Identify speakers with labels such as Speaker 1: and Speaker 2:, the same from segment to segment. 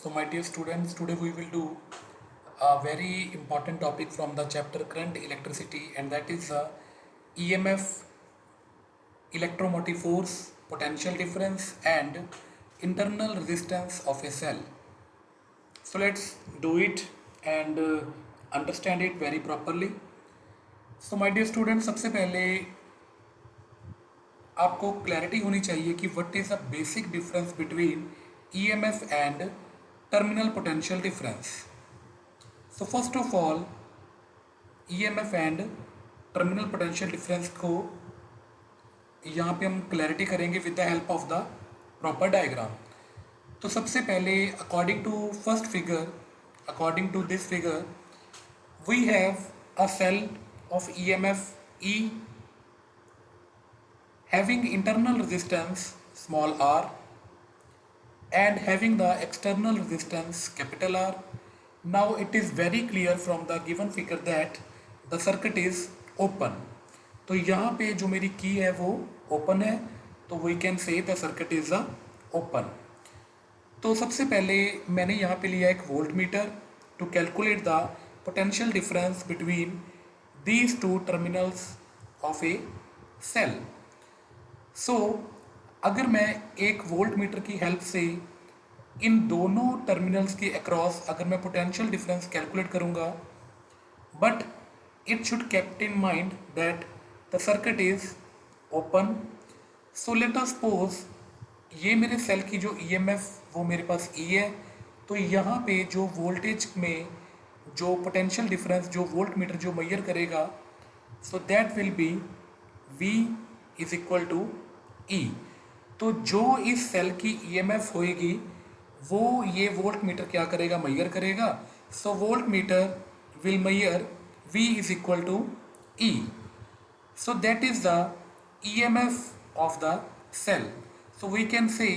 Speaker 1: So, my dear students, today we will do a very important topic from the chapter Current Electricity, and that is EMF, electromotive force, potential difference, and internal resistance of a cell. So, let's do it and understand it very properly. So, my dear students, सबसे पहले आपको clarity होनी चाहिए कि what is the basic difference between EMF and terminal potential difference. So first of all EMF and terminal potential difference को यहाँ पे हम क्लैरिटी करेंगे with the help of the proper diagram. तो सबसे पहले according to this figure we have a cell of EMF E having internal resistance small r and having the external resistance capital R. Now it is very clear from the given figure that the circuit is open. तो यहाँ पे जो मेरी की है वो open है, तो we can say the circuit is open. तो सबसे पहले मैंने यहाँ पे लिया एक volt meter to calculate the potential difference between these two terminals of a cell. So अगर मैं एक वोल्ट मीटर की हेल्प से इन दोनों टर्मिनल्स के अक्रॉस अगर मैं पोटेंशियल डिफरेंस कैलकुलेट करूंगा, but it should kept in mind that the circuit is open. So let us suppose ये मेरे सेल की जो ईएमएफ वो मेरे पास ई है, तो यहाँ पे जो वोल्टेज में जो पोटेंशियल डिफरेंस जो वोल्ट मीटर जो मेजर करेगा, so that will be V is equal to E. तो जो इस सेल की ईएमएफ होएगी वो ये वोल्ट मीटर क्या करेगा, मेजर करेगा. So volt meter will measure V is equal to E. So that is the EMF of the cell. So we can say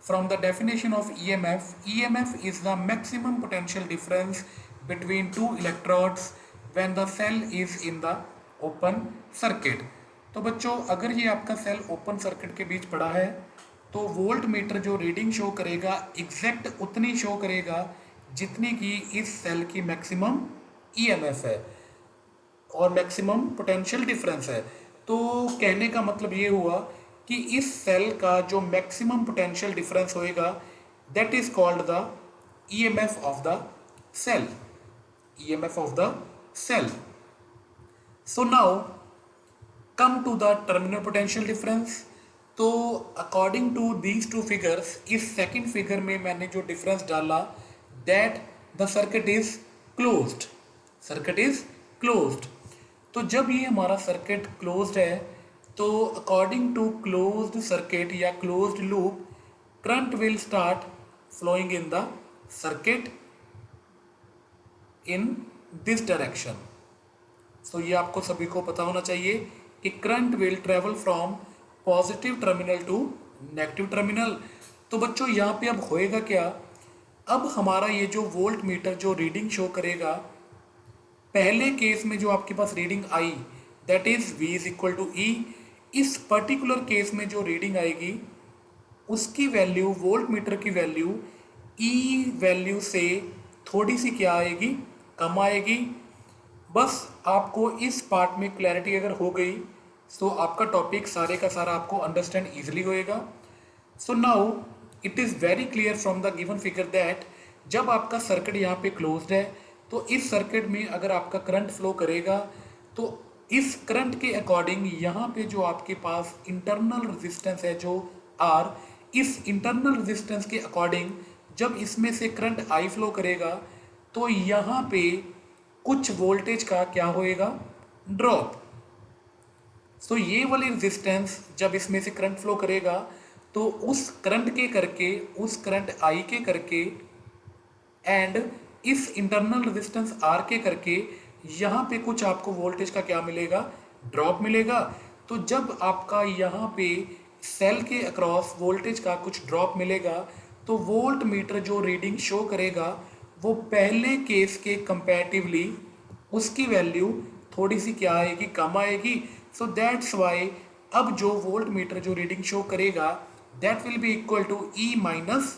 Speaker 1: from the definition of EMF is the maximum potential difference between two electrodes when the cell is in the open circuit. तो बच्चों अगर ये आपका cell open circuit के बीच पड़ा है तो volt meter जो रीडिंग शो करेगा एग्जैक्ट उतनी शो करेगा जितनी की इस सेल की मैक्सिमम ईएमएफ है और मैक्सिमम पोटेंशियल डिफरेंस है. तो कहने का मतलब ये हुआ कि इस सेल का जो मैक्सिमम पोटेंशियल डिफरेंस होएगा that is called the EMF of the cell. EMF of the cell. So now come to the terminal potential difference. तो according to these two figures इस सेकंड फिगर में मैंने जो difference डाला that the circuit is closed. Circuit is closed. तो जब ये हमारा सर्किट क्लोज्ड है तो अकॉर्डिंग टू क्लोज्ड सर्किट या closed loop current will start flowing in the circuit in this direction. So ये आपको सभी को पता होना चाहिए कि current will travel from positive terminal to negative terminal. तो बच्चों यहाँ पे अब होएगा क्या, अब हमारा ये जो वोल्ट मीटर जो रीडिंग शो करेगा पहले केस में जो आपके पास रीडिंग आई that is V is equal to E. इस पर्टिकुलर केस में जो रीडिंग आएगी उसकी वैल्यू वोल्ट मीटर की वैल्यू E वैल्यू से थोड़ी सी क्या आएगी, कम आएगी. बस आपको इस पार्ट में क्लैरिटी अगर हो गई तो आपका टॉपिक सारे का सारा आपको अंडरस्टैंड ईजिली होएगा. So now it is very clear from the given figure that जब आपका सर्किट यहाँ पे क्लोज्ड है तो इस सर्किट में अगर आपका करंट फ्लो करेगा तो इस करंट के अकॉर्डिंग यहाँ पे जो आपके पास इंटरनल रेजिस्टेंस है जो R, इस इंटरनल रेजिस्टेंस के अकॉर्डिंग जब इसमें से करंट I फ्लो करेगा तो यहाँ पे कुछ वोल्टेज का क्या होएगा, ड्रॉप. सो ये वाली रेजिस्टेंस जब इसमें से करंट फ्लो करेगा तो उस करंट के करके उस करंट I के करके एंड इस इंटरनल रेजिस्टेंस R के करके यहाँ पे कुछ आपको वोल्टेज का क्या मिलेगा, ड्रॉप मिलेगा. तो जब आपका यहाँ पे सेल के अक्रॉस वोल्टेज का कुछ ड्रॉप मिलेगा तो वोल्ट मीटर जो रीडिंग शो करेगा वो पहले केस के कंपैरेटिवली उसकी वैल्यू थोड़ी सी क्या आएगी, कम आएगी. सो दैट्स वाई अब जो वोल्ट मीटर जो रीडिंग शो करेगा that will be equal to E minus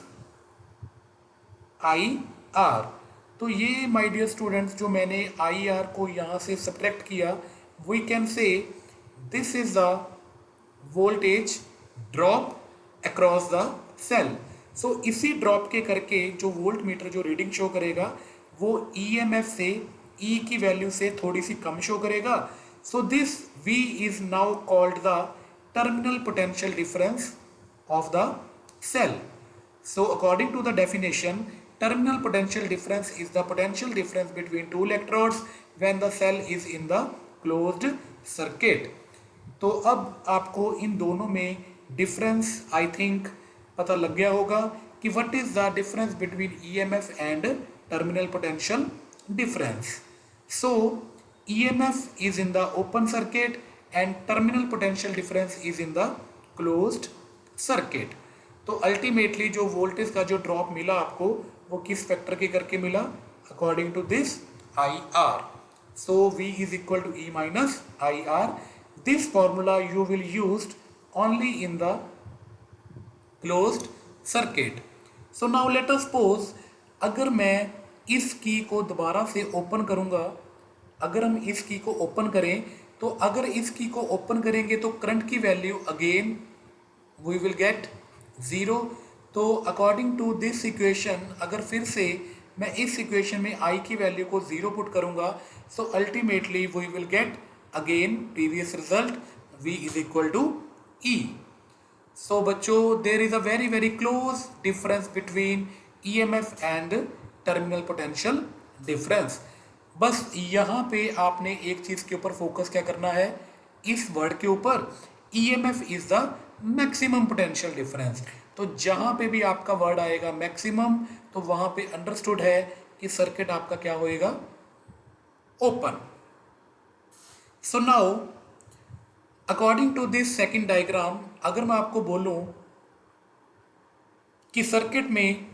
Speaker 1: I R. तो ये माय डियर स्टूडेंट्स जो मैंने आई आर को यहाँ से सब्ट्रैक्ट किया, we can say this is the voltage drop across the cell. So इसी ड्रॉप के करके जो वोल्ट मीटर जो रीडिंग शो करेगा वो ईएमएफ से ई की वैल्यू से थोड़ी सी कम शो करेगा। So this V is now called the terminal potential difference of the cell. So according to the definition, terminal potential difference is the potential difference between two electrodes when the cell is in the closed circuit. तो अब आपको इन दोनों में difference I think पता लग गया होगा कि what is the difference between EMF and terminal potential difference. So EMF is in the open circuit and terminal potential difference is in the closed circuit. तो अल्टीमेटली जो वोल्टेज का जो drop मिला आपको वो किस फैक्टर के करके मिला, according to this I R. So V is equal to E minus I R. This formula you will used only in the closed circuit. So now let us suppose अगर मैं इस की को दोबारा से ओपन करूंगा, अगर हम इस की को ओपन करें तो अगर इस की को ओपन करेंगे तो करंट की value again we will get zero. तो अकॉर्डिंग टू दिस इक्वेशन अगर फिर से मैं इस इक्वेशन में आई की वैल्यू को ज़ीरो पुट करूंगा so ultimately we will get again previous result V is equal to E। So बच्चों there is a very very close difference between EMF and terminal potential difference. बस यहाँ पे आपने एक चीज़ के ऊपर फोकस क्या करना है, इस वर्ड के ऊपर EMF is the maximum potential difference. तो जहाँ पे भी आपका वर्ड आएगा मैक्सिमम तो वहाँ पे अंडरस्टूड है कि सर्किट आपका क्या होएगा, open. So now according to this second diagram अगर मैं आपको बोलूं कि सर्किट में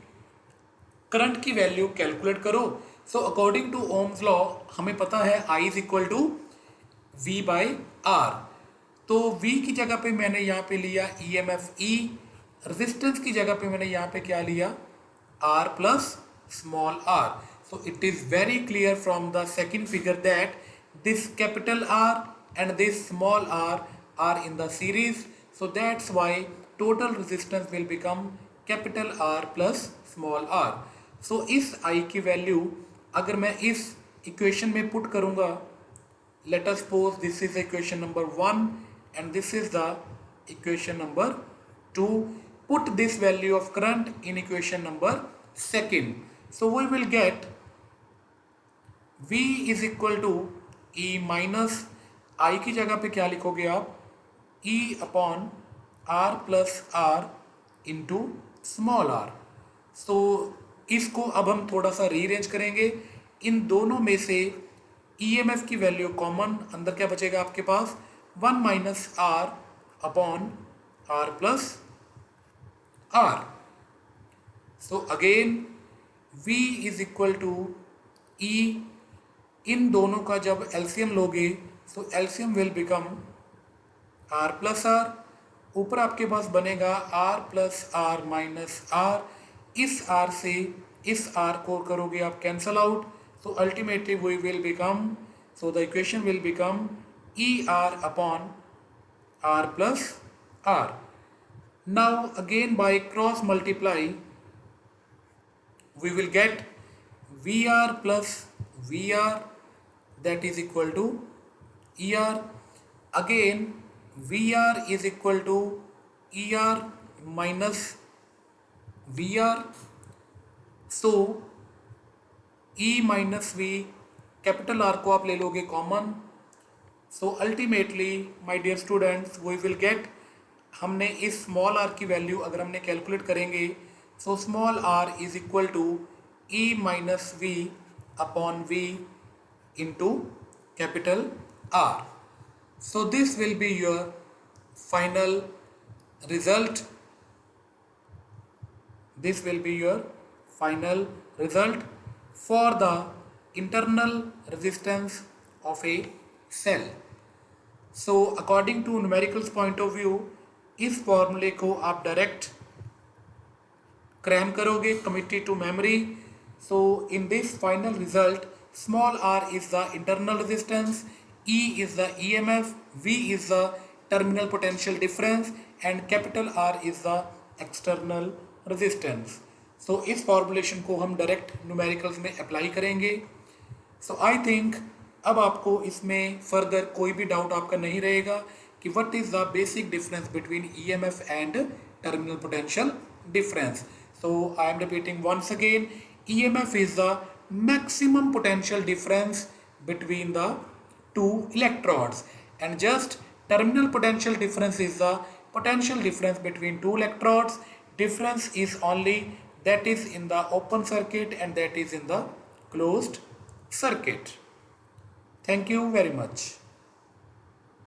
Speaker 1: करंट की वैल्यू कैलकुलेट करो, so according to Ohm's law हमें पता है I is equal to V by R. तो V की जगह पे मैंने यहाँ पे लिया EMF E, रेजिस्टेंस की जगह पे मैंने यहाँ पे क्या लिया R plus small r। So it is very clear from the second figure that this capital R and this small r are in the series, so that's why total resistance will become capital R plus small r। so इस I की value अगर मैं इस equation में put करूंगा, let us suppose this is equation number 1 and this is the equation number 2, put this value of current in equation number 2, so we will get V is equal to E minus I की जगह पे क्या लिखोगे आप, E upon R plus R into small r। सो इसको अब हम थोड़ा सा रीअरेंज करेंगे, इन दोनों में से EMF की वैल्यू कॉमन, अंदर क्या बचेगा आपके पास 1 minus R upon R plus R। So again V is equal to E, इन दोनों का जब एलसीएम लोगे तो LCM will become R plus R, ऊपर आपके पास बनेगा R plus R minus R, इस R से इस R को करोगे आप cancel out, so ultimately we will become, so the equation will become ER upon R plus R। now again by cross multiply we will get VR plus VR, that is equal to ER, again VR is equal to ER minus VR, so E minus V capital R को आप ले लोगे common, so ultimately my dear students we will get, हमने इस small r की value अगर हमने calculate करेंगे so small r is equal to E minus V upon V into capital R। So this will be your final result. This will be your final result for the internal resistance of a cell. So according to numericals point of view, इस फॉर्मूले को आप direct cram करोगे committee to memory. So in this final result, small r is the internal resistance, E is the EMF, V is the terminal potential difference and capital R is the external resistance. So इस formulation को हम direct numericals में apply करेंगे. सो I think अब आपको इसमें further कोई भी डाउट आपका नहीं रहेगा कि what is the basic difference between EMF and terminal potential difference. So I am repeating once again, EMF is the maximum potential difference between the two electrodes and just terminal potential difference is the potential difference between two electrodes. Difference is only that is in the open circuit and that is in the closed circuit. Thank you very much.